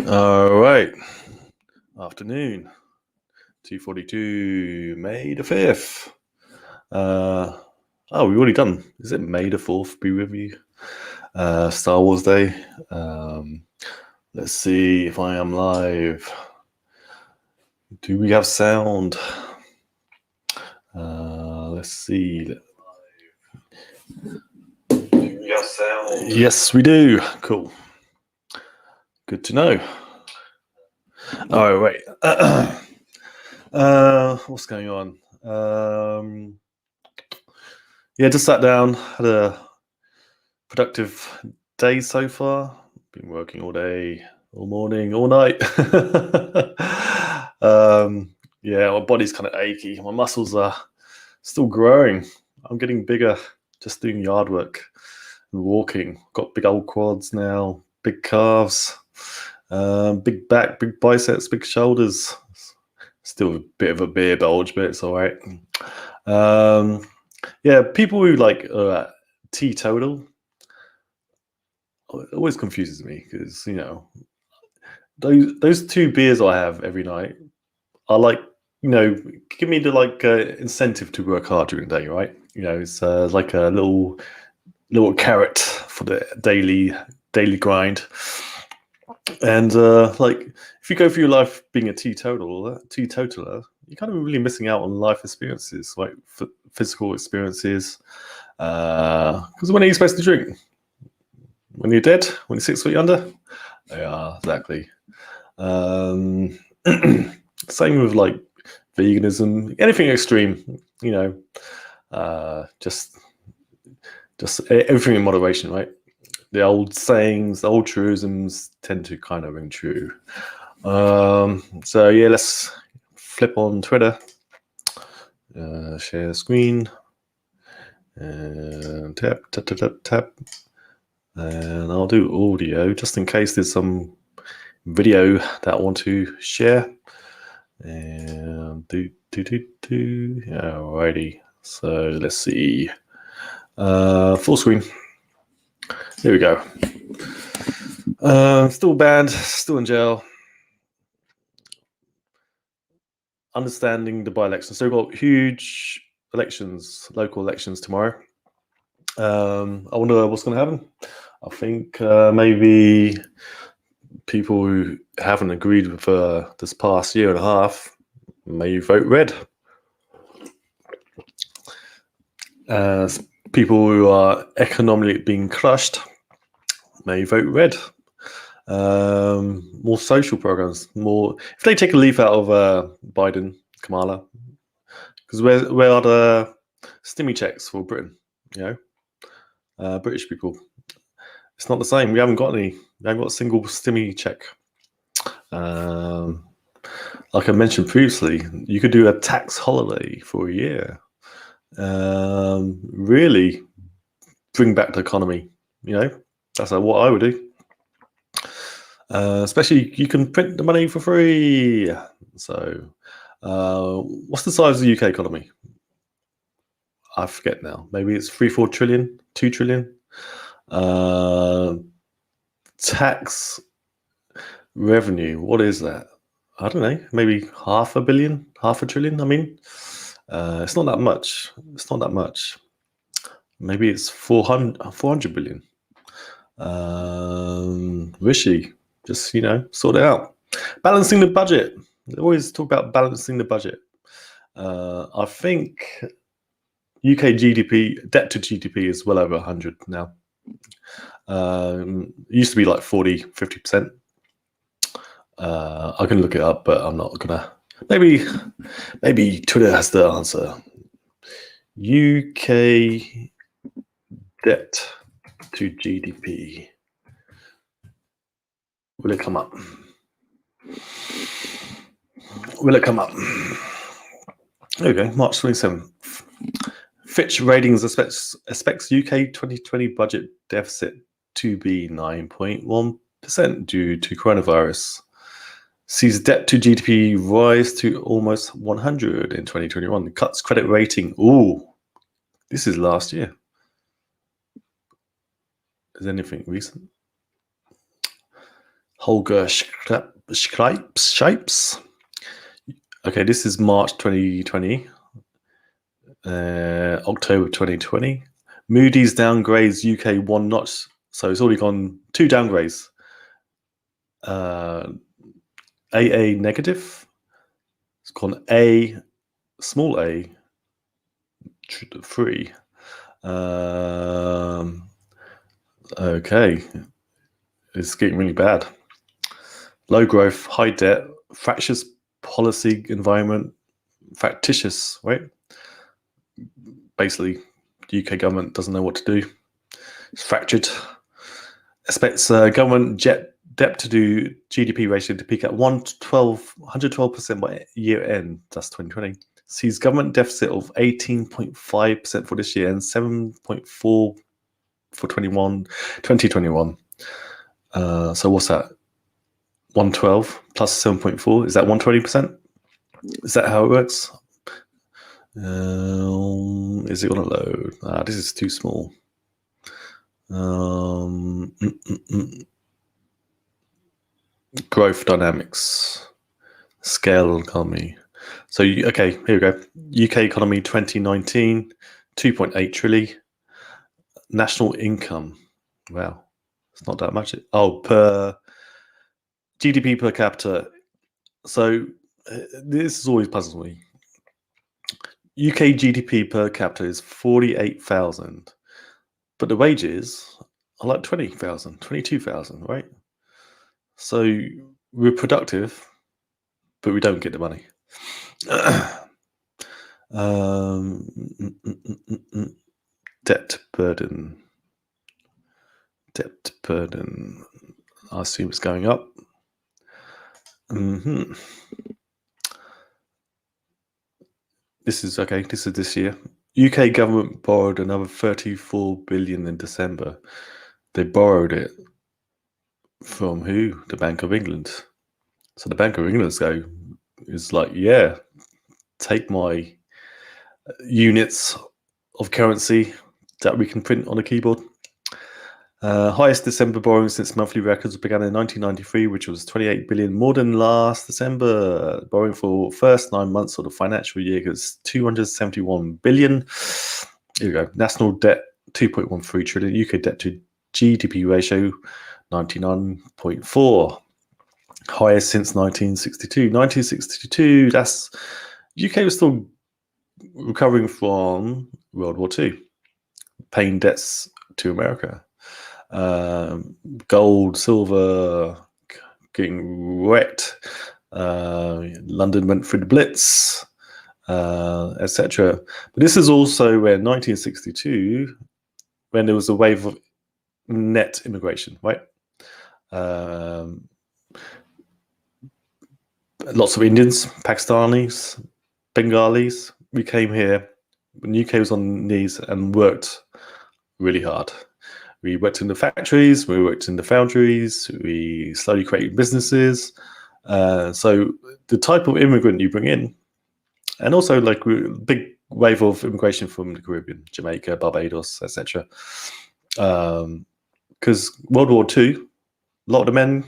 All right. Afternoon. 2:42, May the 5th. We've already done. Is it May the 4th be with you? Star Wars Day. Let's see if I am live. Do we have sound? Let's see. Do we have sound? Yes, we do. Cool. Good to know. All right, wait. What's going on? Just sat down, had a productive day so far. Been working all day, all morning, all night. My body's kind of achy. My muscles are still growing. I'm getting bigger just doing yard work and walking. Got big old quads now, big calves, big back, big biceps, big shoulders. Still a bit of a beer bulge, but it's all right. People who like teetotal, it always confuses me because those 2 beers I have every night are like give me the incentive to work hard during the day, right? It's like a little carrot for the daily grind. And if you go through your life being a teetotaler, you're kind of really missing out on life experiences, like physical experiences. Because when are you supposed to drink? When you're dead? When you're 6 feet under? Yeah, exactly. Same with like veganism, anything extreme. Just everything in moderation, right? The old sayings, the old truisms tend to kind of ring true. Let's flip on Twitter, share screen, and tap, and I'll do audio just in case there's some video that I want to share. And alrighty. So let's see. Full screen. Here we go. Still banned, still in jail. Understanding the by-elections. So we've got huge elections, local elections tomorrow. I wonder what's going to happen. I think maybe people who haven't agreed with this past year and a half may vote red. People who are economically being crushed may vote red. More social programs, if they take a leaf out of Biden, Kamala, because where are the stimmy checks for Britain? British people, it's not the same. We haven't got any. We haven't got a single stimmy check. Like I mentioned previously, you could do a tax holiday for a year. Really bring back the economy. That's what I would do. Especially you can print the money for free. So what's the size of the UK economy? I forget now. Maybe it's 3-4 trillion, 2 trillion. Tax revenue, what is that? I don't know, maybe $500 million, $500 billion. I mean, it's not that much. Maybe it's 400 billion. Rishi, just sort it out. Balancing the budget. They always talk about balancing the budget. I think UK GDP, debt to GDP is well over 100 now. It used to be like 40-50%. I can look it up, but I'm not gonna. Maybe Twitter has the answer. UK debt to GDP. Will it come up? There we go, March 27th. Fitch Ratings expects UK 2020 budget deficit to be 9.1% due to coronavirus. Sees debt to GDP rise to almost 100 in 2021. Cuts credit rating. Ooh, this is last year. Is anything recent? Holger Schipes. Okay, this is March 2020, October 2020. Moody's downgrades UK 1 notch, so it's already gone 2 downgrades. AA negative. It's gone A, small a, 3. Okay, it's getting really bad. Low growth, high debt, fractious policy environment, factitious, right? Basically, the UK government doesn't know what to do. It's fractured. Expects government debt to do GDP ratio to peak at 112% by year end. That's 2020. Sees government deficit of 18.5% for this year and 7.4% for 2021. So what's that? 112 plus 7.4. Is that 120%? Is that how it works? Is it going to load? This is too small. Growth dynamics, scale economy. So, okay, here we go. UK economy 2019, 2.8 trillion. National income. Wow, it's not that much. Oh, per GDP per capita. So, this is always puzzles me. UK GDP per capita is 48,000, but the wages are like 20,000, 22,000, right? So we're productive, but we don't get the money. Debt burden. I assume it's going up. This is okay. This is this year. UK government borrowed another 34 billion in December. They borrowed it from who? The Bank of England. So the Bank of England is like, yeah, take my units of currency that we can print on a keyboard. Highest December borrowing since monthly records began in 1993, which was 28 billion, more than last December. Borrowing for first 9 months of the financial year is 271 billion. Here we go. National debt 2.13 trillion. UK debt to GDP ratio 99.4. Highest since 1962. 1962. That's UK was still recovering from World War II, paying debts to America. Gold, silver, getting wrecked. London went through the Blitz, etc. But this is also when 1962, when there was a wave of net immigration, right? Lots of Indians, Pakistanis, Bengalis. We came here when UK was on knees and worked really hard. We worked in the factories, we worked in the foundries, we slowly created businesses. So the type of immigrant you bring in, and also like a big wave of immigration from the Caribbean, Jamaica, Barbados, etc. Because World War II, a lot of the men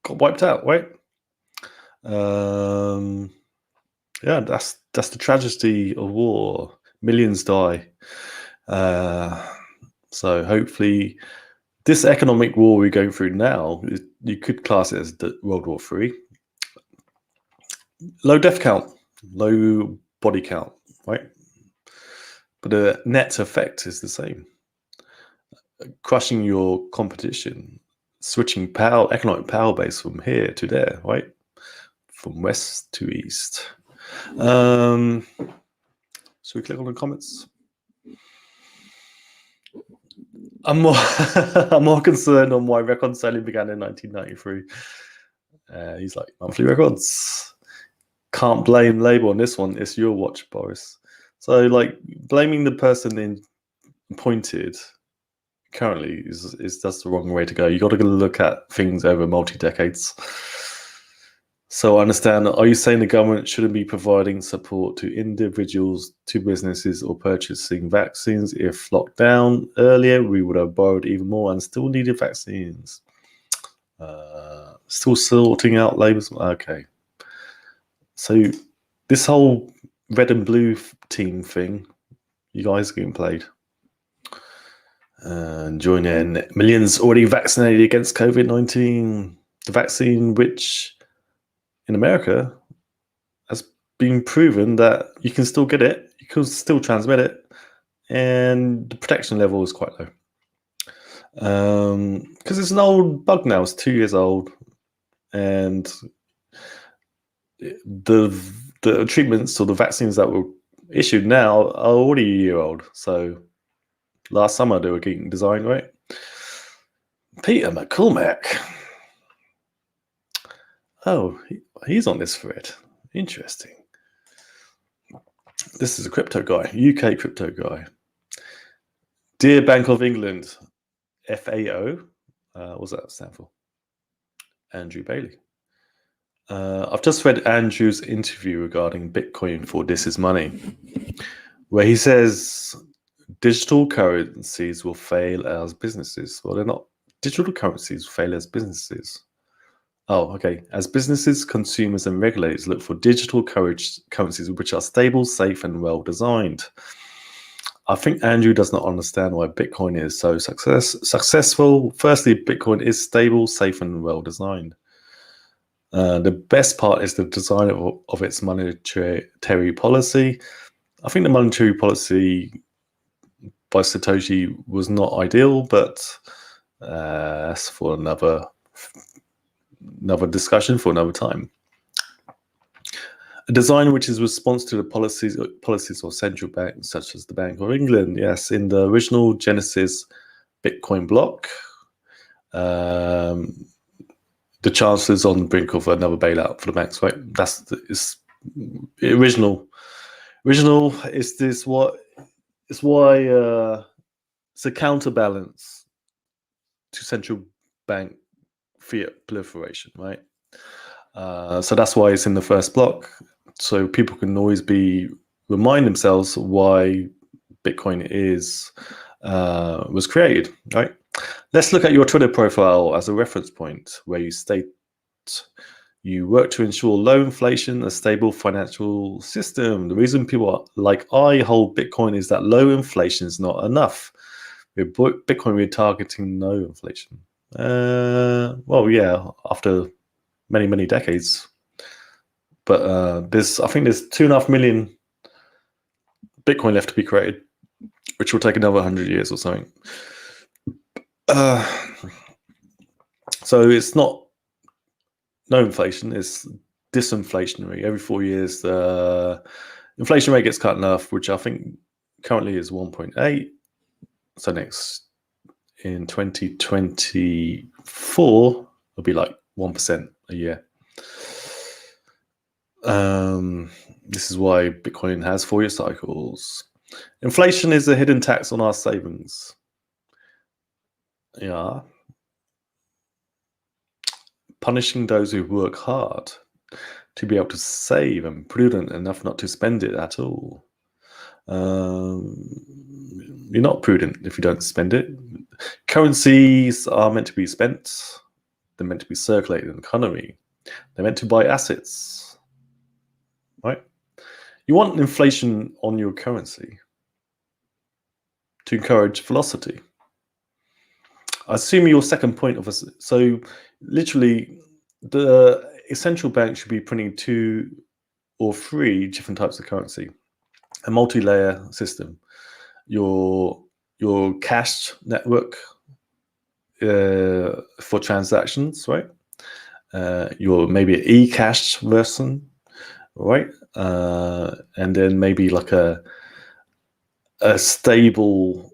got wiped out, right? Yeah, that's the tragedy of war. Millions die. So hopefully, this economic war we're going through now, you could class it as World War III. Low death count, low body count, right? But the net effect is the same. Crushing your competition, switching economic power base from here to there, right? From west to east. Should we click on the comments? I'm more concerned on why record selling began in 1993. He's like, monthly records. Can't blame label on this one. It's your watch, Boris. So like blaming the person appointed currently is that's the wrong way to go. You got to look at things over multi-decades. So I understand, are you saying the government shouldn't be providing support to individuals, to businesses, or purchasing vaccines? If locked down earlier, we would have borrowed even more and still needed vaccines. Still sorting out labels. Okay. So this whole red and blue team thing, you guys are getting played. And join in. Millions already vaccinated against COVID-19. The vaccine, which in America has been proven that you can still get it, you can still transmit it, and the protection level is quite low. Because it's an old bug now, it's 2 years old, and the treatments or the vaccines that were issued now are already a year old. So last summer they were getting designed, right? Peter McCormack. Oh, he's on this thread. Interesting. This is a crypto guy, UK crypto guy. Dear Bank of England, FAO. What's that stand for? Andrew Bailey. I've just read Andrew's interview regarding Bitcoin for This Is Money, where he says digital currencies will fail as businesses. Well, they're not. Digital currencies fail as businesses. Oh, okay. As businesses, consumers, and regulators look for digital currencies which are stable, safe, and well designed. I think Andrew does not understand why Bitcoin is so successful. Firstly, Bitcoin is stable, safe, and well designed. The best part is the design of its monetary policy. I think the monetary policy by Satoshi was not ideal, but that's for another discussion for another time. A design which is responsive to the policies of central banks, such as the Bank of England. Yes, in the original Genesis Bitcoin block, the Chancellor's on the brink of another bailout for the banks, right? That's the original. Original is this what? It's why it's a counterbalance to central bank fiat proliferation, right? So that's why it's in the first block, so people can always remind themselves why Bitcoin was created, right? Let's look at your Twitter profile as a reference point, where you state you work to ensure low inflation, a stable financial system. The reason people like I hold Bitcoin is that low inflation is not enough. With Bitcoin, we're targeting no inflation. Well, yeah, after many decades, but I think there's 2.5 million Bitcoin left to be created, which will take another 100 years or something. So it's not no inflation, it's disinflationary. Every 4 years the inflation rate gets cut in half, which I think currently is 1.8. So next in 2024 it'll be like 1% a year. This is why Bitcoin has 4-year cycles. Inflation is a hidden tax on our savings. Yeah. Punishing those who work hard to be able to save and prudent enough not to spend it at all. You're not prudent if you don't spend it. Currencies are meant to be spent. They're meant to be circulated in the economy. They're meant to buy assets, right? You want inflation on your currency to encourage velocity. I assume your second point of us. So literally, the central bank should be printing 2 or 3 different types of currency, a multi-layer system. Your cash network for transactions, right? Your maybe an e-cash version, right? And then maybe like a stable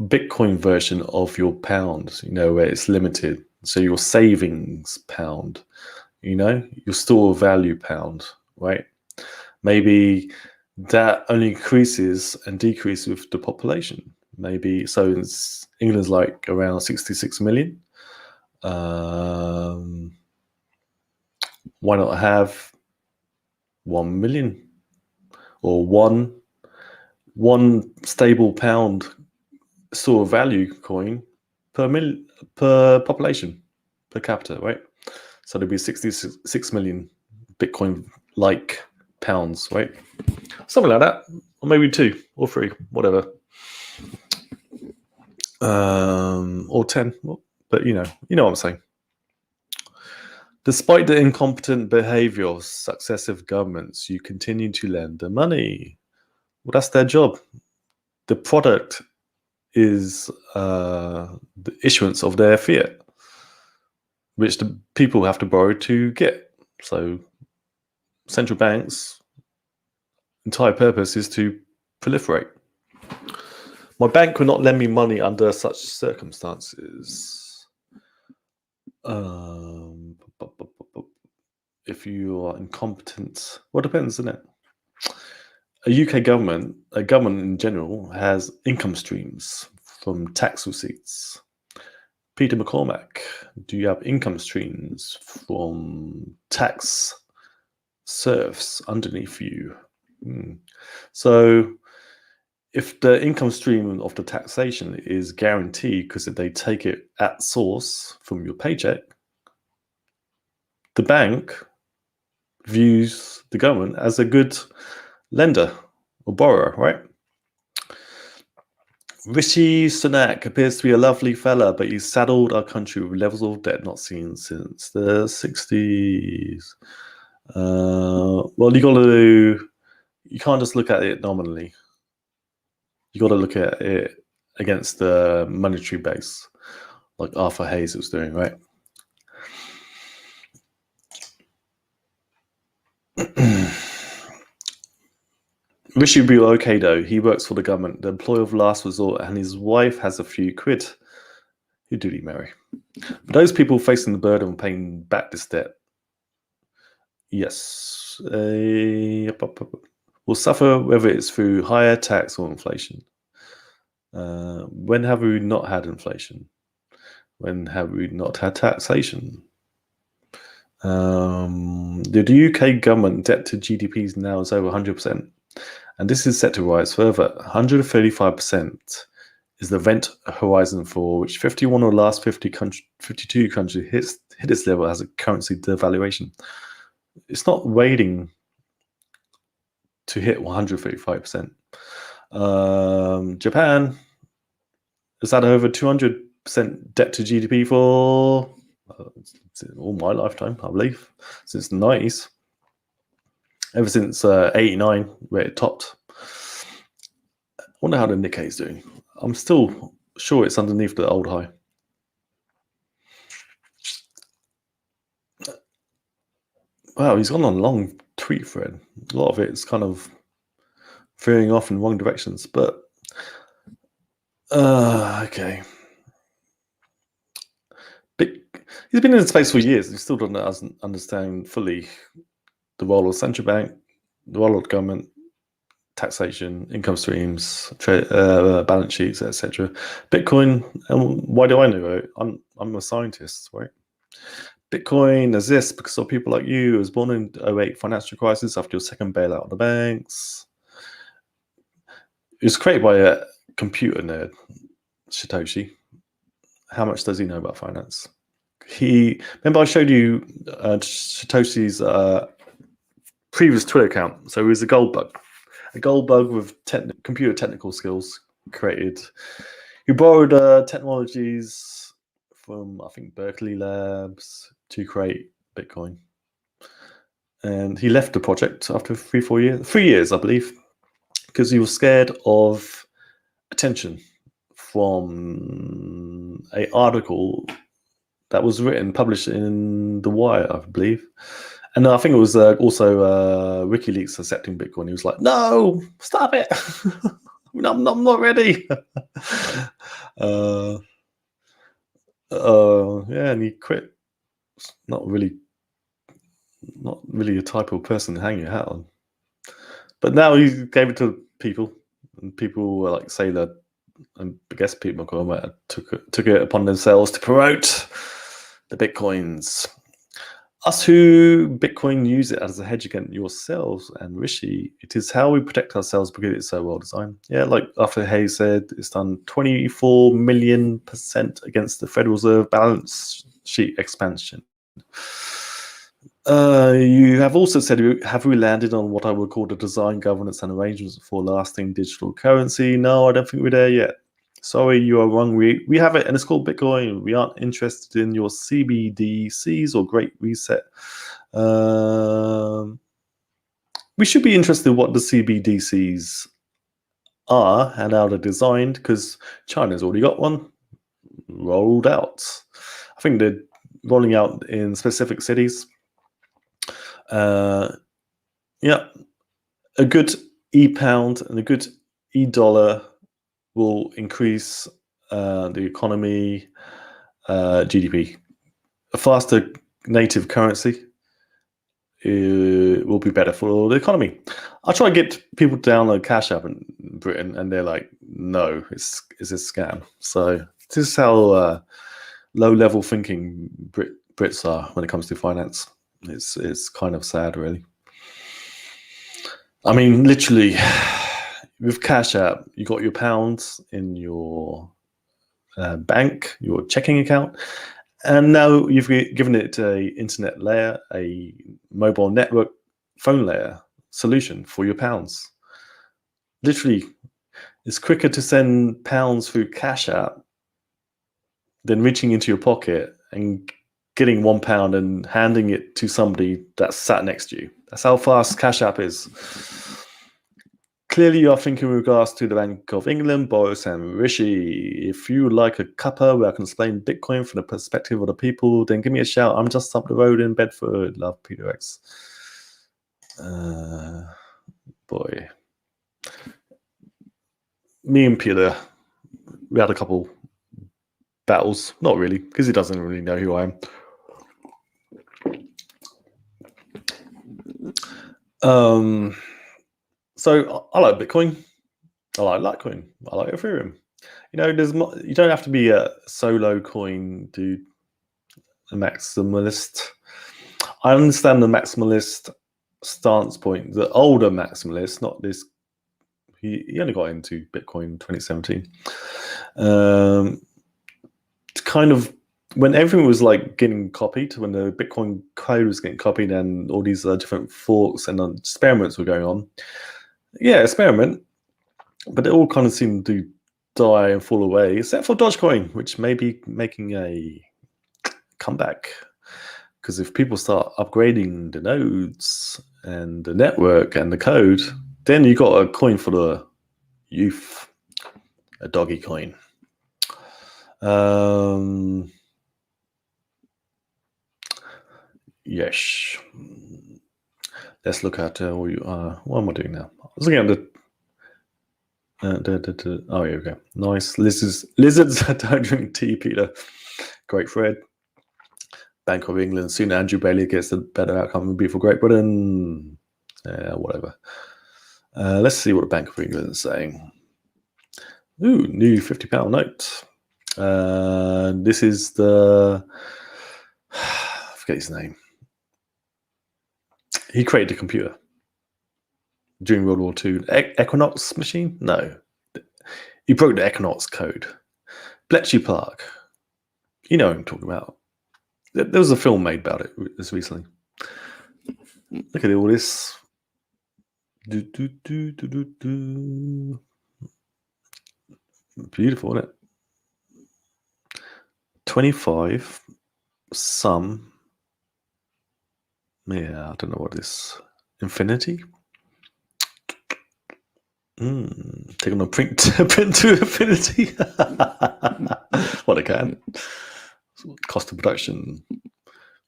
Bitcoin version of your pound, where it's limited. So your savings pound, your store value pound, right? Maybe that only increases and decreases with the population. Maybe so. England's like around 66 million. Why not have 1 million or one stable pound store of value coin per population, per capita, right? So there'd be 66 million Bitcoin like pounds, right? Something like that, or maybe 2 or 3, whatever, or 10. But you know what I'm saying. Despite the incompetent behavior of successive governments, you continue to lend the money. Well, that's their job. The product is the issuance of their fiat, which the people have to borrow to get. So central banks' entire purpose is to proliferate. My bank will not lend me money under such circumstances. If you are incompetent, well, it depends, isn't it? A UK government, a government in general, has income streams from tax receipts. Peter McCormack, do you have income streams from tax serfs underneath you? So if the income stream of the taxation is guaranteed because they take it at source from your paycheck, the bank views the government as a good lender or borrower, right? Rishi Sunak appears to be a lovely fella, but he's saddled our country with levels of debt not seen since the 60s. Well, you can't just look at it nominally. You got to look at it against the monetary base, like Arthur Hayes was doing, right? Rishi will be okay though. He works for the government, the employer of last resort, and his wife has a few quid. Who did he marry? For those people facing the burden of paying back this debt, yes, will suffer whether it's through higher tax or inflation. When have we not had inflation? When have we not had taxation? The UK government debt to GDP is now over 100%, and this is set to rise further. 135% is the event horizon for which 51 of the last 52 countries hit its level as a currency devaluation. It's not waiting to hit 135%. Japan has had over 200% debt to GDP for all my lifetime, I believe, since the 90s. Ever since 89, where it topped. I wonder how the Nikkei is doing. I'm still sure it's underneath the old high. Wow, he's gone on a long tweet thread. A lot of it is kind of veering off in wrong directions, but okay. He's been in the space for years. He still doesn't understand fully the role of central bank, the role of government, taxation, income streams, balance sheets, etc. Bitcoin, and why do I know it? I'm a scientist, right? Bitcoin exists because of people like you. It was born in 2008 financial crisis after your second bailout of the banks. It was created by a computer nerd, Satoshi. How much does he know about finance? Remember I showed you Satoshi's previous Twitter account. So he was a gold bug with computer technical skills created. He borrowed technologies from, I think, Berkeley Labs to create Bitcoin. And he left the project after 3 years, I believe, because he was scared of attention from an article that was published in The Wire, I believe. And I think it was also WikiLeaks accepting Bitcoin. He was like, no, stop it. I'm not ready. Yeah, and he quit. Not really a type of person to hang your hat on. But now he gave it to people, and people were like Sailor, and I guess Pete McCormack took it upon themselves to promote the Bitcoins. Us who Bitcoin use it as a hedge against yourselves and Rishi, it is how we protect ourselves because it's so well designed. Yeah, like Arthur Hayes said, it's done 24 million% against the Federal Reserve balance sheet expansion. You have also said, have we landed on what I would call the design, governance, and arrangements for lasting digital currency? No, I don't think we're there yet. Sorry, you are wrong. We have it, and it's called Bitcoin. We aren't interested in your CBDCs or Great Reset. We should be interested in what the CBDCs are and how they're designed, because China's already got one rolled out. I think they're rolling out in specific cities. Yeah, a good e-pound and a good e-dollar will increase the economy, GDP. A faster native currency will be better for the economy. I try to get people to download Cash App in Britain, and they're like, no, it's a scam. So this is how low-level thinking Brits are when it comes to finance. It's kind of sad, really. I mean, literally, with Cash App, you got your pounds in your bank, your checking account, and now you've given it a internet layer, a mobile network phone layer solution for your pounds. Literally, it's quicker to send pounds through Cash App than reaching into your pocket and getting £1 and handing it to somebody that's sat next to you. That's how fast Cash App is. Clearly, you are thinking in regards to the Bank of England, Boris and Rishi. If you would like a cuppa where I can explain Bitcoin from the perspective of the people, then give me a shout. I'm just up the road in Bedford. Love, Peter X. Boy. Me and Peter, we had a couple battles. Not really, because he doesn't really know who I am. So I like Bitcoin. I like Litecoin. I like Ethereum. You know, you don't have to be a solo coin dude, a maximalist. I understand the maximalist stance point. The older maximalist, not this. He only got into Bitcoin in 2017. It's kind of when everything was like getting copied, when the Bitcoin code was getting copied, and all these different forks and experiments were going on. Yeah, experiment, but it all kind of seemed to die and fall away, except for Dogecoin, which may be making a comeback. Because if people start upgrading the nodes and the network and the code, then you got a coin for the youth, a doggy coin. Yes. Let's look at what am I doing now? I was looking at oh, here we go. Nice. Lizards don't drink tea, Peter. Great thread. Bank of England. Soon Andrew Bailey gets a better outcome would be for Great Britain. Whatever. Let's see what the Bank of England is saying. Ooh, new £50 note. This is the I forget his name. He created a computer during World War II. Equinox machine? No. He broke the Equinox code. Bletchley Park. You know what I'm talking about. There was a film made about it this recently. Look at all this. Beautiful, isn't it? 25 sum. Yeah, I don't know what this infinity. Taking a print to infinity. What a can. Cost of production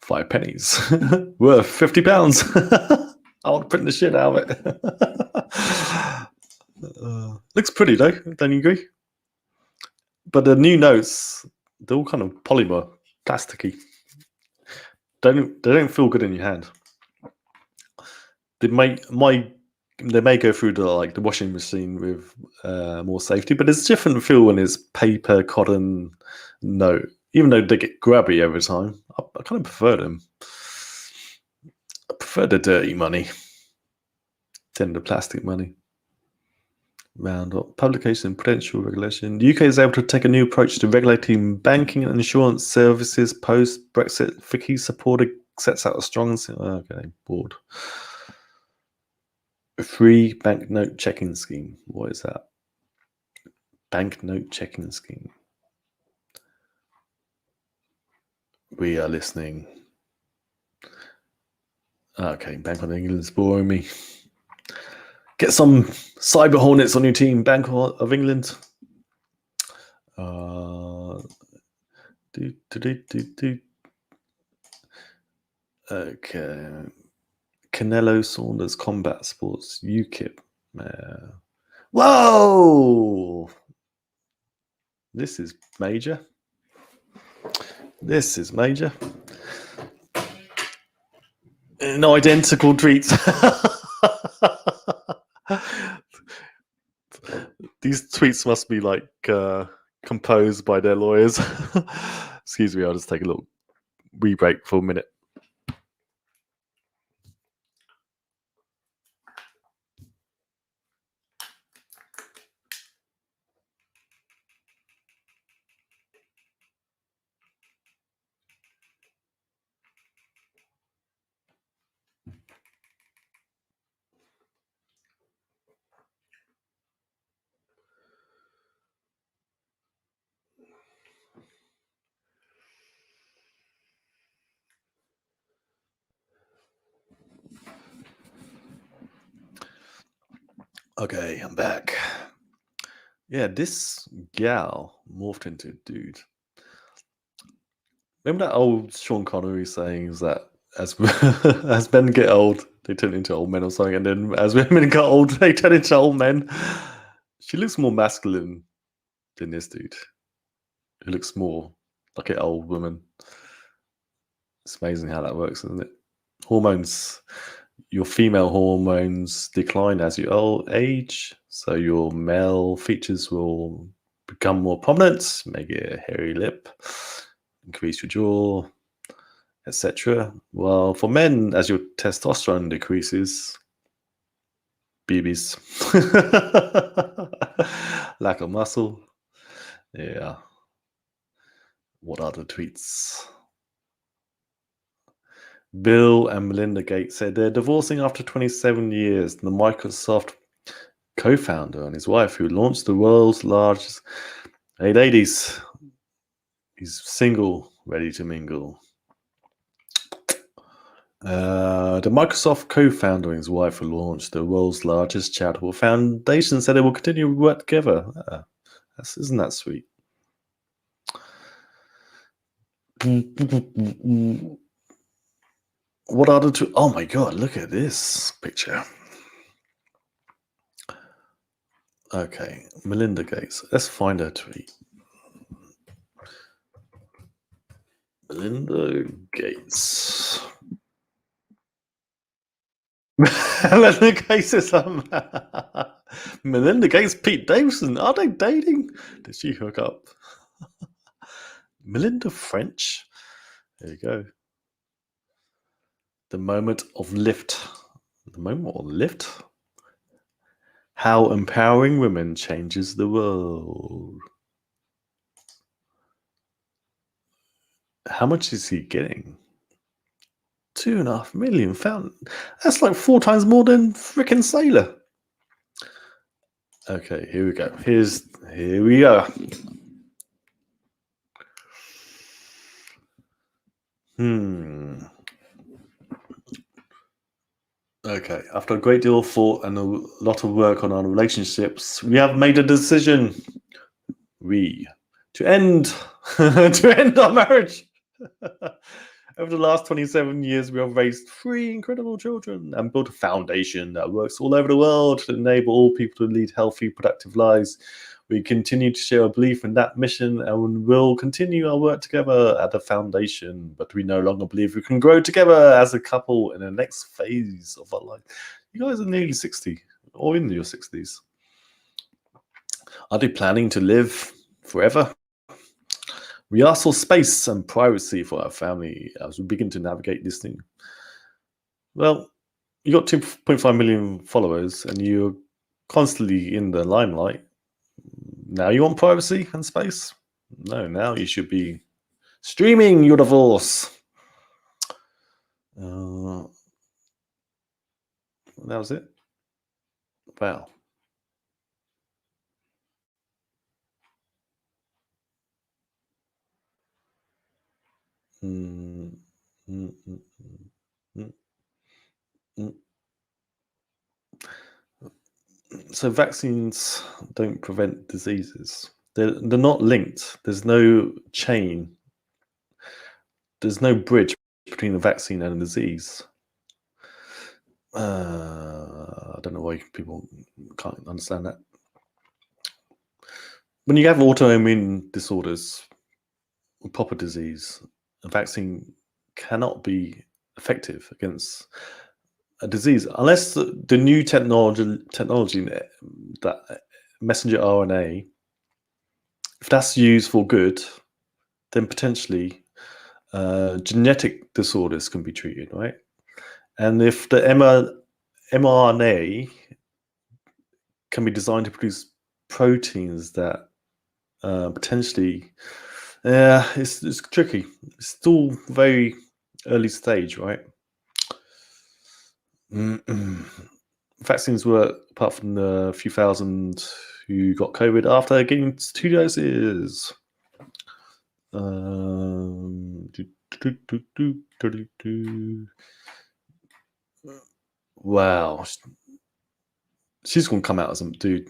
5 pennies. Worth £50. I want to print the shit out of it. Looks pretty though, don't you agree? But the new notes, they're all kind of polymer, plasticky. They don't feel good in your hand. They may go through the washing machine with more safety, but it's a different feel when it's paper, cotton note. Even though they get grubby over time, I kind of prefer them. For the dirty money. Tender plastic money. Round up publication and prudential regulation. The UK is able to take a new approach to regulating banking and insurance services post Brexit. Vicky supporter sets out a strong. Okay, bored. A free banknote checking scheme. What is that? Banknote checking scheme. We are listening. Okay, Bank of England's boring me. Get some cyber hornets on your team, Bank of England. Okay. Canelo Saunders Combat Sports UKIP. Whoa! This is major. This is major. No identical tweets. These tweets must be like composed by their lawyers. Excuse me, I'll just take a little wee break for a minute. Okay, I'm back. Yeah, this gal morphed into a dude. Remember that old Sean Connery saying that as as men get old, they turn into old men or something, and then as women get old, they turn into old men. She looks more masculine than this dude. Who looks more like an old woman. It's amazing how that works, isn't it? Hormones. Your female hormones decline as you age, so your male features will become more prominent, make it a hairy lip, increase your jaw, etc. Well, for men, as your testosterone decreases, BBs, lack of muscle. Yeah. What are the tweets? Bill and Melinda Gates said they're divorcing after 27 years. The Microsoft co-founder and his wife, who launched the world's largest... Hey, ladies, he's single, ready to mingle. The Microsoft co-founder and his wife, who launched the world's largest charitable foundation, said they will continue to work together. Isn't that sweet? What are the two? Oh my god, look at this picture. Okay, Melinda Gates. Let's find her tweet. Melinda Gates. Melinda Gates is Melinda Gates, Pete Davidson. Are they dating? Did she hook up? Melinda French. There you go. The moment of lift. The moment of lift? How empowering women changes the world. How much is he getting? 2.5 million found. That's like 4 times more than frickin' Sailor. Okay, here we go. Here we are. Okay, after a great deal of thought and a lot of work on our relationships, we have made a decision. To end our marriage. Over the last 27 years, we have raised 3 incredible children and built a foundation that works all over the world to enable all people to lead healthy, productive lives. We continue to share a belief in that mission and will continue our work together at the foundation, but we no longer believe we can grow together as a couple in the next phase of our life. You guys are nearly 60 or in your 60s. Are they planning to live forever? We ask for space and privacy for our family as we begin to navigate this thing. Well, you got 2.5 million followers, and you're constantly in the limelight. Now you want privacy and space? No, now you should be streaming your divorce. That was it. Wow. Mm, mm, mm, mm, mm. So vaccines don't prevent diseases. They're not linked. There's no chain. There's no bridge between a vaccine and a disease. I don't know why people can't understand that. When you have autoimmune disorders, proper disease, a vaccine cannot be effective against a disease unless the new technology that messenger RNA, if that's used for good, then potentially genetic disorders can be treated, right? And if the mRNA can be designed to produce proteins that potentially, yeah, it's tricky. It's still very early stage, right? Vaccines work apart from the few thousand who got COVID after getting 2 doses. Wow. She's going to come out as a dude.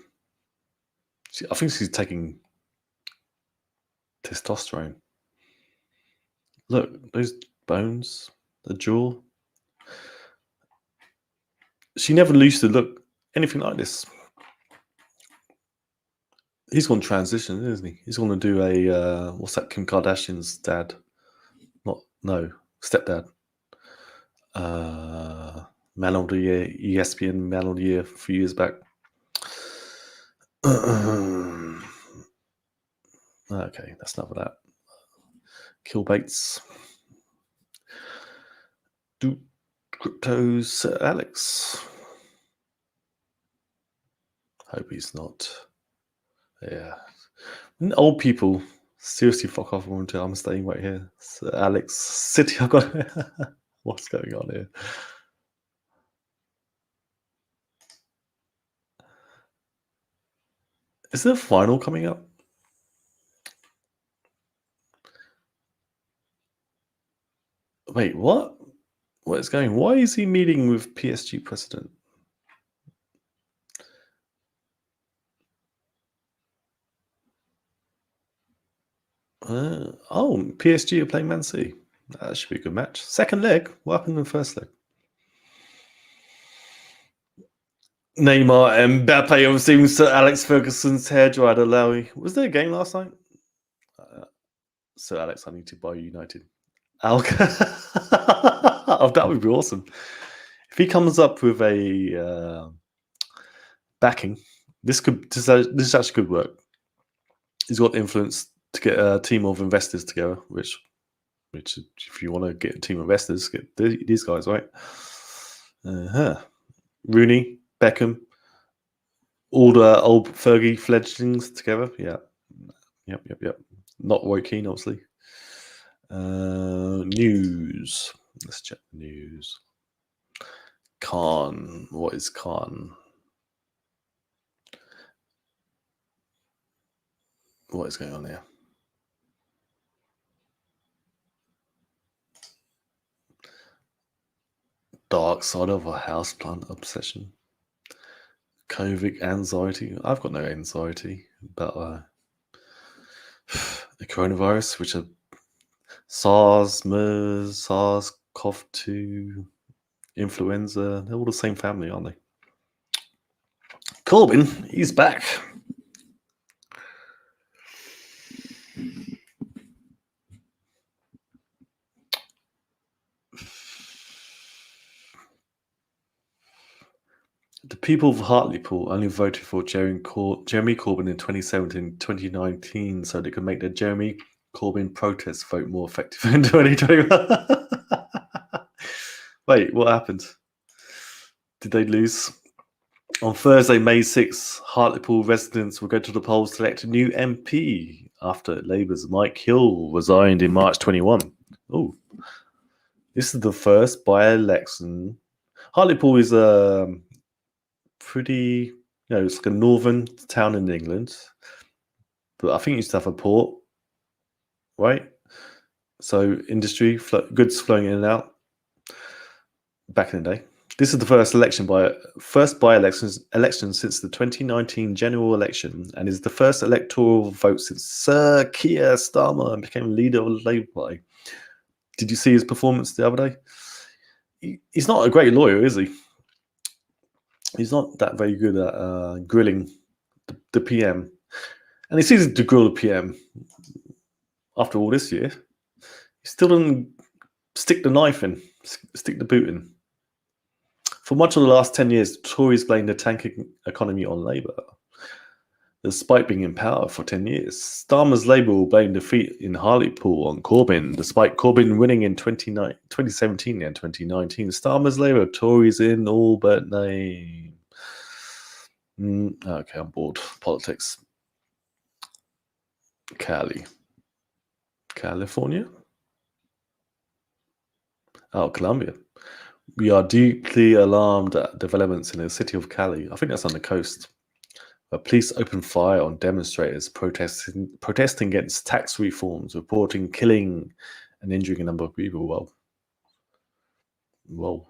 I think she's taking testosterone. Look, those bones, the jaw. She never used to look anything like this. He's going to transition, isn't he? He's going to do a what's that? Kim Kardashian's dad? Stepdad. Man of the Year, ESPN Man of the Year a few years back. Okay, that's enough of that. Kill Bates. Do cryptos, Alex. Hope he's not. Yeah. Old people seriously fuck off until I'm staying right here. So Alex, City, I've got. What's going on here? Is there a final coming up? Wait, what? What is going? Why is he meeting with PSG president? PSG are playing Man City. That should be a good match. Second leg. What happened in the first leg? Neymar and Mbappe on seems to Alex Ferguson's hairdryer Lowy. Was there a game last night? So Alex, I need to buy United. Alka. Oh, that would be awesome. If he comes up with a backing, this actually could work. He's got influence to get a team of investors together, which if you want to get a team of investors, get these guys, right? Rooney, Beckham, all the old Fergie fledglings together. Yeah. Yep. Not Roy Keane, obviously. News. Let's check the news. Khan. What is Khan? What is going on here? Dark side of a houseplant obsession. COVID anxiety. I've got no anxiety about the coronavirus, which are SARS, MERS, SARS-CoV-2, influenza. They're all the same family, aren't they? Corbyn, he's back. The people of Hartlepool only voted for Jeremy Corbyn in 2017, 2019, so they could make the Jeremy Corbyn protest vote more effective in 2021. Wait, what happened? Did they lose? On Thursday, May 6th, Hartlepool residents will go to the polls to elect a new MP after Labour's Mike Hill resigned in March 21. Oh, this is the first by-election. Hartlepool is a pretty, it's like a northern town in England, but I think it used to have a port, right? So industry, goods flowing in and out back in the day. This is the first by-election since the 2019 general election, and is the first electoral vote since Sir Keir Starmer became leader of the Labour Party. Did you see his performance the other day? He's not a great lawyer, is he? He's not that very good at grilling the PM, and it's easy to grill the PM. After all this year, he still didn't stick the knife in, stick the boot in. For much of the last 10 years, Tories blamed the tanking economy on Labour, despite being in power for 10 years. Starmer's Labour will blame defeat in Hartlepool on Corbyn, despite Corbyn winning in 2017 and 2019. Starmer's Labour, Tories in all but name. Okay, I'm bored. Politics. California? Oh, Colombia. We are deeply alarmed at developments in the city of Cali. I think that's on the coast. Police opened fire on demonstrators protesting against tax reforms, reporting killing and injuring a number of people. Whoa.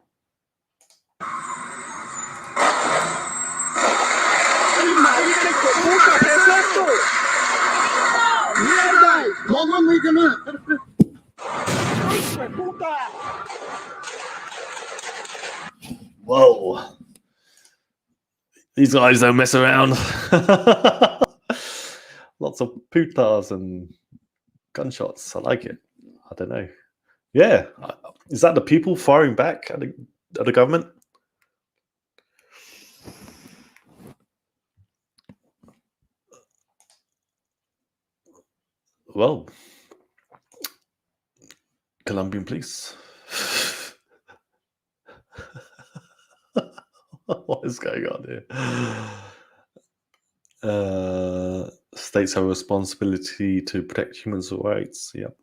Whoa. These guys don't mess around. Lots of putas and gunshots. I like it. I don't know. Yeah. Is that the people firing back at the government? Well, Colombian police. What is going on here? States have a responsibility to protect human rights. Yep.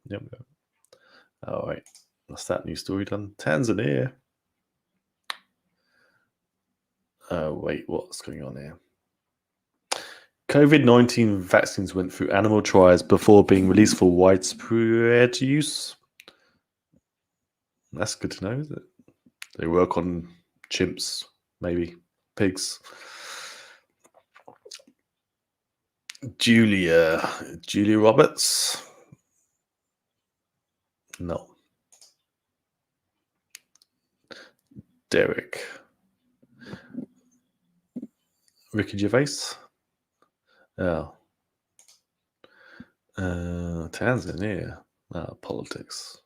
All right. That's that new story done. Tanzania. Wait, what's going on here? COVID-19 vaccines went through animal trials before being released for widespread use. That's good to know, isn't it? They work on chimps, maybe pigs. Julia Roberts? No. Derek. Ricky Gervais? Oh. Tanzania. Politics.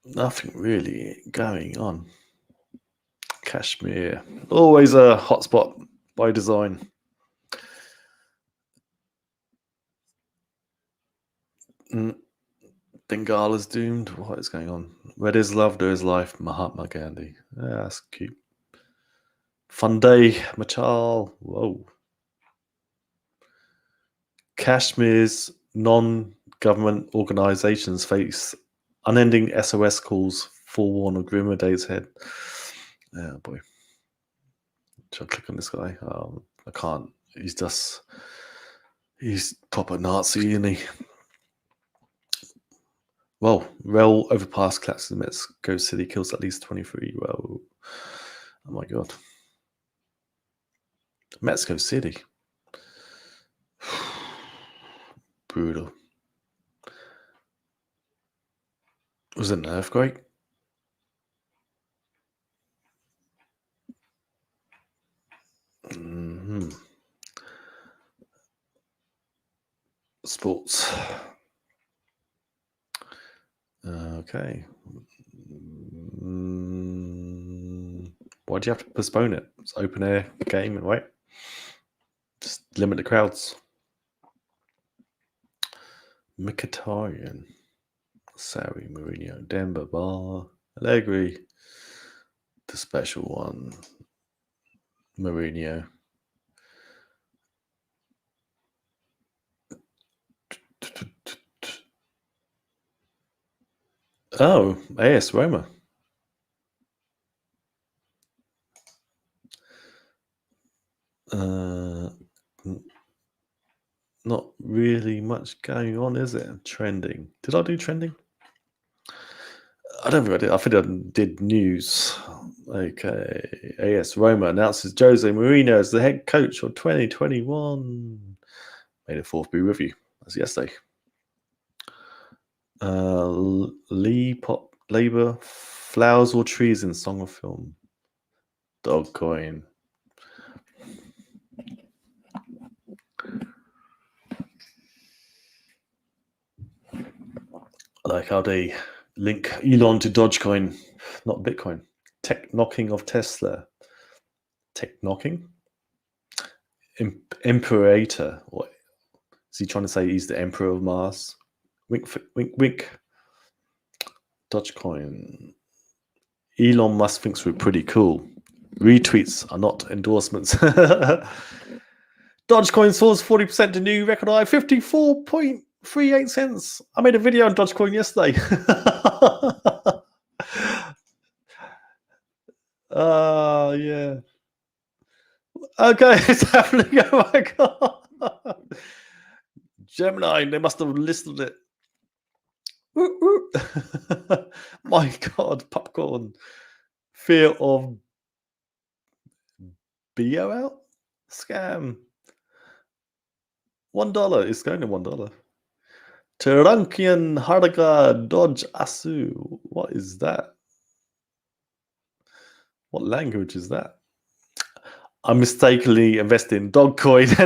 Nothing really going on. Kashmir. Always a hotspot by design. Bengala's doomed. What is going on? Where there's love, there is life. Mahatma Gandhi. Yeah, that's cute. Funday Machal. Whoa. Kashmir's non-government organizations face unending SOS calls, forewarn of grimmer days ahead. Oh boy. Should I click on this guy? I can't. He's proper Nazi, isn't he? Well, rail overpass collapses in Mexico City, kills at least 23. Well, oh my god. Mexico City. Brutal. Was it an earthquake? Sports. Okay. Why do you have to postpone it? It's open air game and wait. Just limit the crowds. Mkhitaryan, Sarri, Mourinho, Demba Ba, Allegri, the special one, Mourinho. Oh, AS Roma. Not really much going on, is it? Trending. Did I do trending? I don't think I did. I think I did news. Okay. AS Roma announces Jose Mourinho as the head coach for 2021. May the fourth be with you. That's yesterday. Lee Pop Labour, Flowers or Trees in Song of Film. Dogecoin. I like how they link Elon to Dogecoin, not Bitcoin. Tech knocking of Tesla. Tech knocking? Imperator. What is he trying to say? He's the emperor of Mars. Wink, wink, wink. Dogecoin. Elon Musk thinks we're pretty cool. Retweets are not endorsements. Dogecoin soars 40% to new record high, 54.38 cents. I made a video on Dogecoin yesterday. Yeah. Okay, it's happening. Oh my god. Gemini, they must have listed it. My god, popcorn. Fear of BOL? Scam. $1. It's going to $1. Terankian Hardaga Dodge Asu. What is that? What language is that? I mistakenly invested in Dogecoin,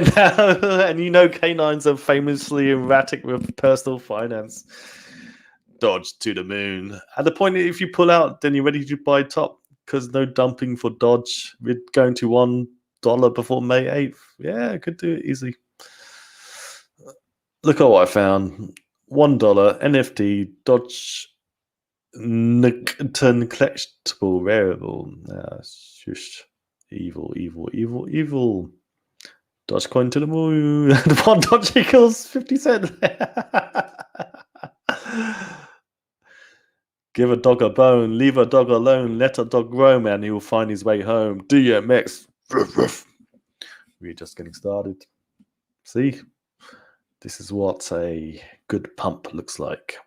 and you know canines are famously erratic with personal finance. Dodge to the moon. At the point, if you pull out, then you're ready to buy top because no dumping for Dodge. We're going to $1 before May 8th. Yeah, I could do it easily. Look at what I found. $1 NFT Dodge Nugton collectible variable. Shush. Evil, evil, evil, evil. Dogecoin to the moon. The one Dodge equals 50 cents. Give a dog a bone, leave a dog alone, let a dog roam, and he will find his way home. DMX. We're just getting started. See? This is what a good pump looks like.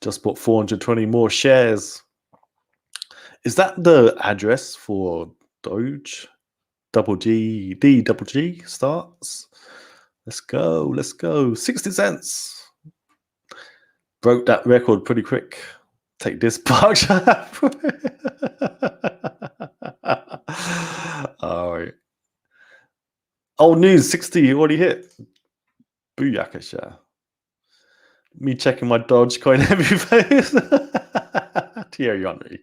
Just bought 420 more shares. Is that the address for Doge? Double G, D double G starts. Let's go, let's go. 60 cents. Broke that record pretty quick. Take this box. All right. Old news 60 already hit. Booyakasha. Me checking my Dogecoin every face. Thierry Henry.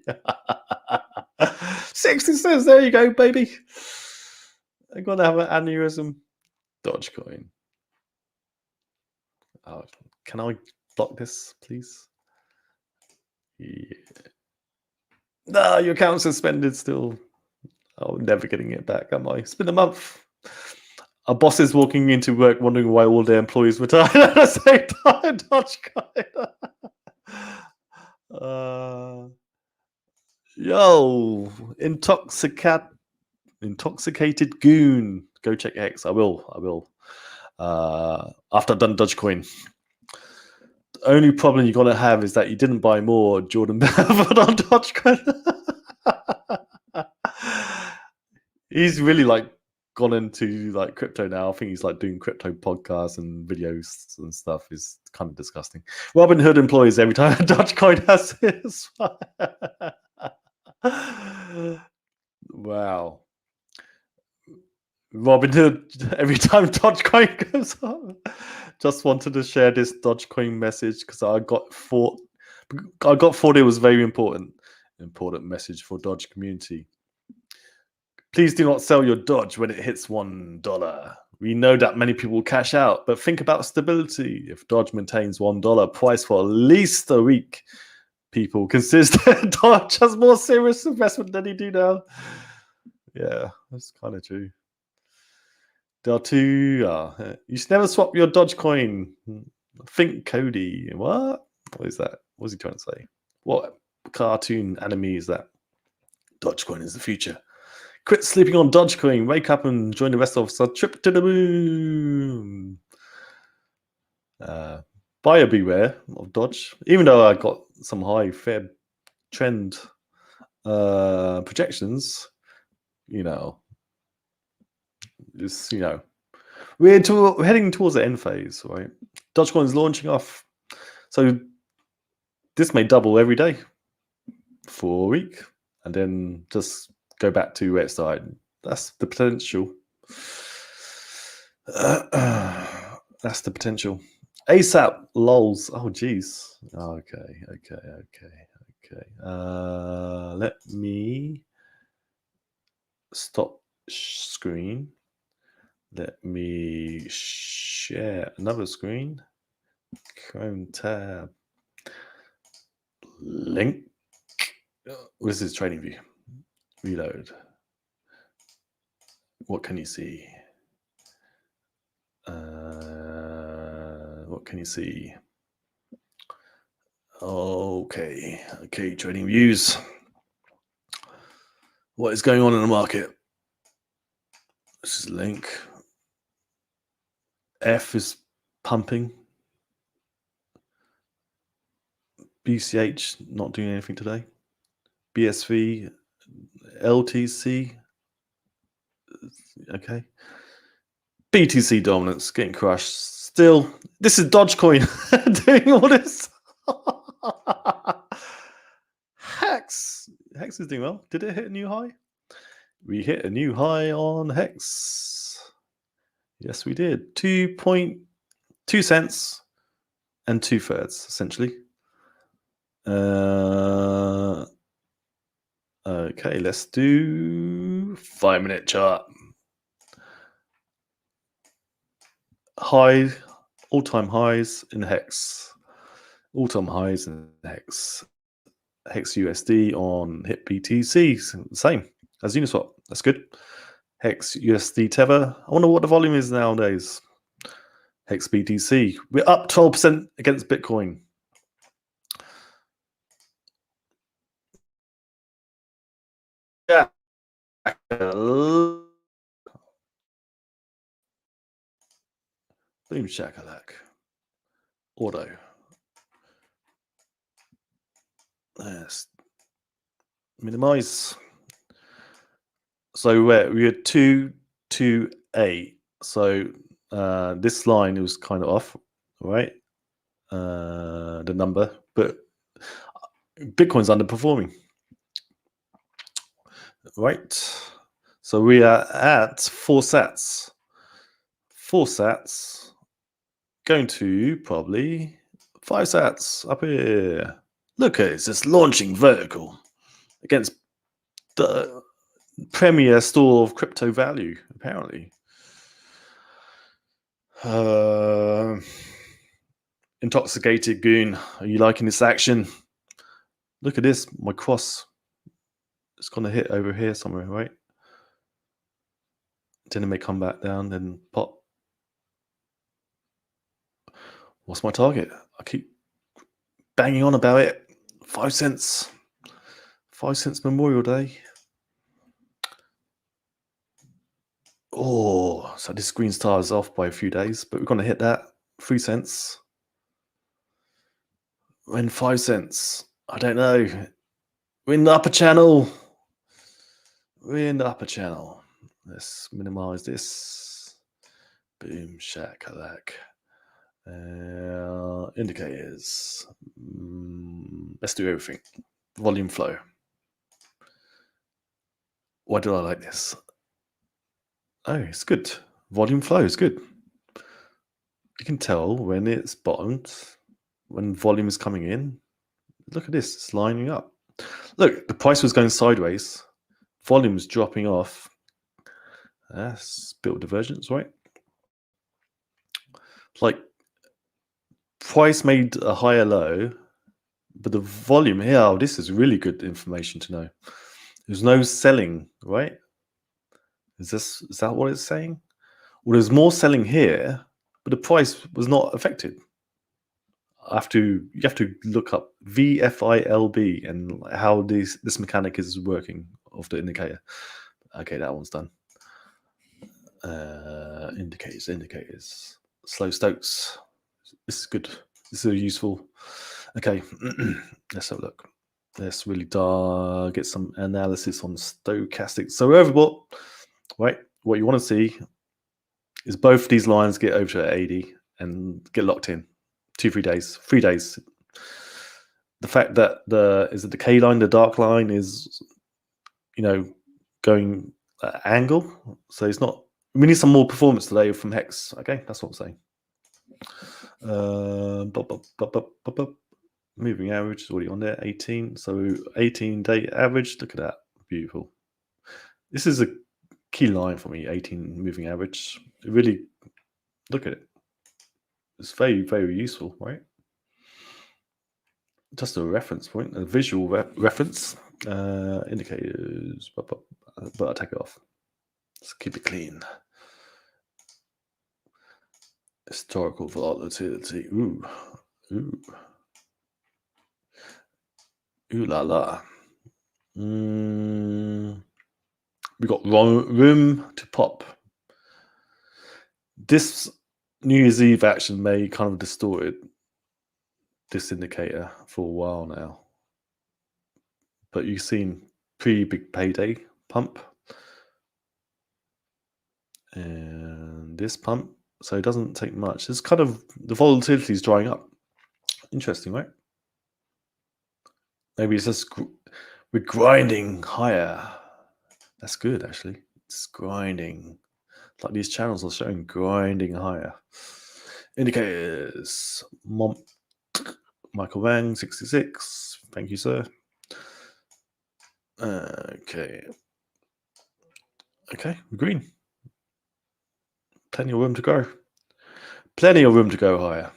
60 cents. There you go, baby. I'm going to have an aneurysm. Dogecoin. Oh, can I block this, please? Yeah. No, your account's suspended still. Oh, never getting it back, am I? It's been a month. Our boss is walking into work wondering why all their employees retired at the same time. Dogecoin. Yo, intoxicated goon. Go check X. I will. After I've done Dogecoin. The only problem you're gonna have is that you didn't buy more Jordan Belfort on Dogecoin. He's really like gone into like crypto now. I think he's like doing crypto podcasts and videos and stuff. Is kind of disgusting. Robinhood employees every time Dogecoin has this. Wow. Robinhood every time Dogecoin goes up. Just wanted to share this Dogecoin message because I got thought it was very important message for Doge community. Please do not sell your Doge when it hits $1. We know that many people will cash out, but think about stability. If Dodge maintains $1 price for at least a week, people consider Dodge as more serious investment than they do now. Yeah, that's kind of true. There are two. You should never swap your Dogecoin. Think Cody. What? What is that? What's he trying to say? What cartoon anime is that? Dogecoin is the future. Quit sleeping on Dogecoin. Wake up and join the rest of us on a trip to the moon. Buyer beware of Dodge. Even though I got some high fair trend projections, just we're heading towards the end phase, right? Dogecoin is launching off, so this may double every day for a week, and then just go back to where it started. That's the potential. That's the potential. ASAP lols. Oh geez. Okay. Let me stop screen. Let me share another screen. Chrome tab. Link. This is trading view. Reload. What can you see? What can you see? Okay, trading views. What is going on in the market? This is link. F is pumping. BCH not doing anything today. BSV, LTC. Okay. BTC dominance getting crushed. Still, this is Dogecoin doing all this. Hex is doing well. Did it hit a new high? We hit a new high on Hex. Yes, we did. 2.2 cents and 2/3, essentially. Okay, let's do 5-minute chart. All-time highs in Hex. All-time highs in Hex. Hex USD on HIT BTC, same as Uniswap. That's good. Hex USD Tether. I wonder what the volume is nowadays. Hex BTC. We're up 12% against Bitcoin. Yeah. Boom shakalak. Auto. Let's minimize. So we had 228. So this line was kind of off, right? The number, but Bitcoin's underperforming, right? So we are at 4 sats. 4 sats going to probably 5 sats up here. Look at it, it's just launching vertical against the premier store of crypto value, apparently. Intoxicated goon, are you liking this action? Look at this, my cross. It's going to hit over here somewhere, right? Then it may come back down, then pop. What's my target? I keep banging on about it. 5 cents. 5 cents Memorial Day. Oh, so this green star is off by a few days, but we're going to hit that. 3 cents. When 5 cents? I don't know. We're in the upper channel. Let's minimize this. Boom, shakalak. Indicators. Let's do everything. Volume flow. Why do I like this? Oh, it's good. Volume flow is good. You can tell when it's bottomed, when volume is coming in. Look at this, it's lining up. Look, the price was going sideways. Volume's dropping off. That's bit of divergence, right? Like price made a higher low, but the volume here, oh, this is really good information to know. There's no selling, right? Is that what it's saying? Well, there's more selling here, but the price was not affected. You have to look up VFILB and how this mechanic is working of the indicator. Okay, that one's done. Indicators. Slow Stokes. This is good. This is useful. Okay, let's have a look. Let's really get some analysis on stochastic. So overbought, right? What you want to see is both these lines get over to 80 and get locked in. 2-3 days, 3 days. The fact that the decay line, the dark line is, going angle. So it's not. We need some more performance today from Hex. Okay, that's what I'm saying. Moving average is already on there. 18. So 18-day average. Look at that. Beautiful. This is a key line for me. 18 moving average. Really look at it. It's very, very useful, right? Just a reference point, a visual reference. Indicators, but I'll take it off. Let's keep it clean. Historical volatility. Ooh la la. We got room to pop. This New Year's Eve action may kind of distorted this indicator for a while now, but you've seen pretty big payday pump and this pump, so it doesn't take much. It's kind of the volatility is drying up. Interesting, right? Maybe it's just we're grinding higher. That's good, actually. It's grinding. Like these channels are showing grinding higher. Indicators. Michael Wang, 66. Thank you, sir. Okay, green. Plenty of room to go. Plenty of room to go higher.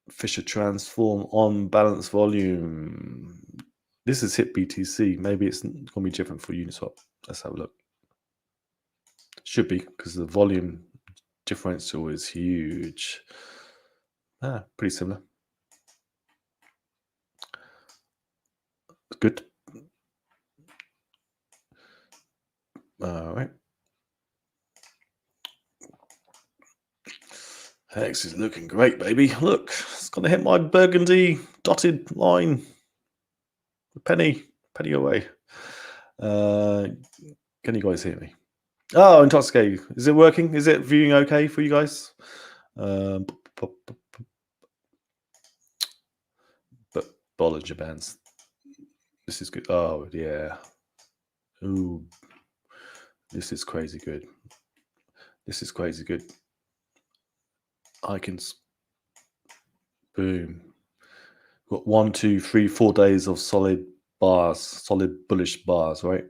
Fisher transform on balance volume. This is hit BTC. Maybe it's going to be different for Uniswap. Let's have a look. Should be, because the volume differential is huge. Pretty similar. Good. All right. Hex is looking great, baby. Look, it's going to hit my burgundy dotted line. Penny away. Can you guys hear me? Oh, Intoxicated. Is it working? Is it viewing okay for you guys? But Bollinger Bands. This is good. Oh, yeah. Ooh. This is crazy good. This is crazy good. Boom. Got 1, 2, 3, 4 days of solid bars, solid bullish bars, right?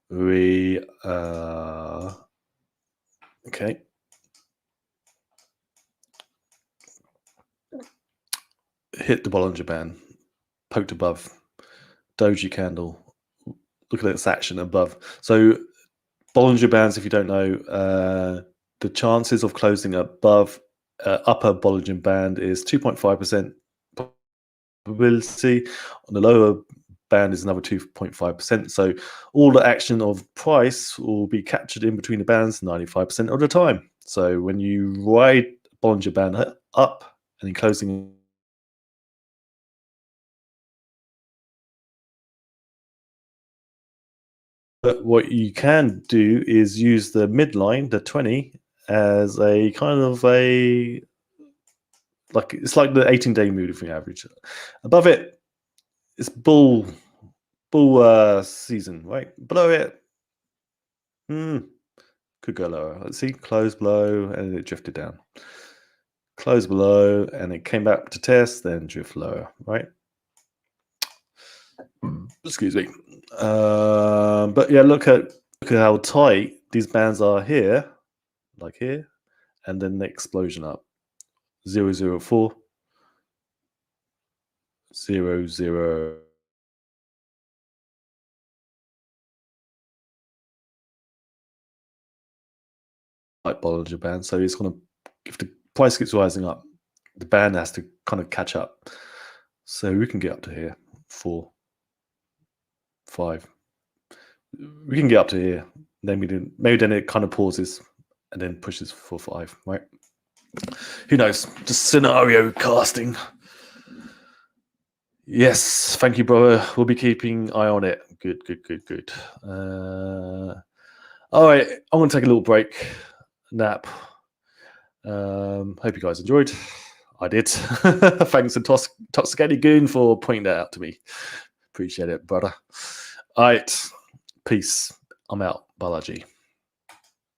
We okay. Hit the Bollinger Band, poked above, doji candle. Look at its action above. So Bollinger Bands, if you don't know, the chances of closing above upper Bollinger Band is 2.5% probability. On the lower band is another 2.5%. So all the action of price will be captured in between the bands 95% of the time. So when you ride Bollinger Band up and then closing, but what you can do is use the midline, the 20, as a kind of a it's like the 18-day moving average. Above it, it's bull season, right? Below it, could go lower. Let's see, close below, and it drifted down. Close below, and it came back to test, then drift lower, right? Excuse me. But yeah, look at how tight these bands are here, like here, and then the explosion up. 004, 00. Like Balla Ji band. So it's gonna, if the price keeps rising up, the band has to kind of catch up. So we can get up to here, 4, 5. We can get up to here. Then maybe then it kind of pauses and then pushes for 5, right? Who knows? Just scenario casting. Yes, thank you, brother. We'll be keeping eye on it. Good. All right, I'm gonna take a little break, nap. Hope you guys enjoyed. I did. Thanks to Toxicated Goon for pointing that out to me. Appreciate it, brother. All right, peace. I'm out. Balla Ji.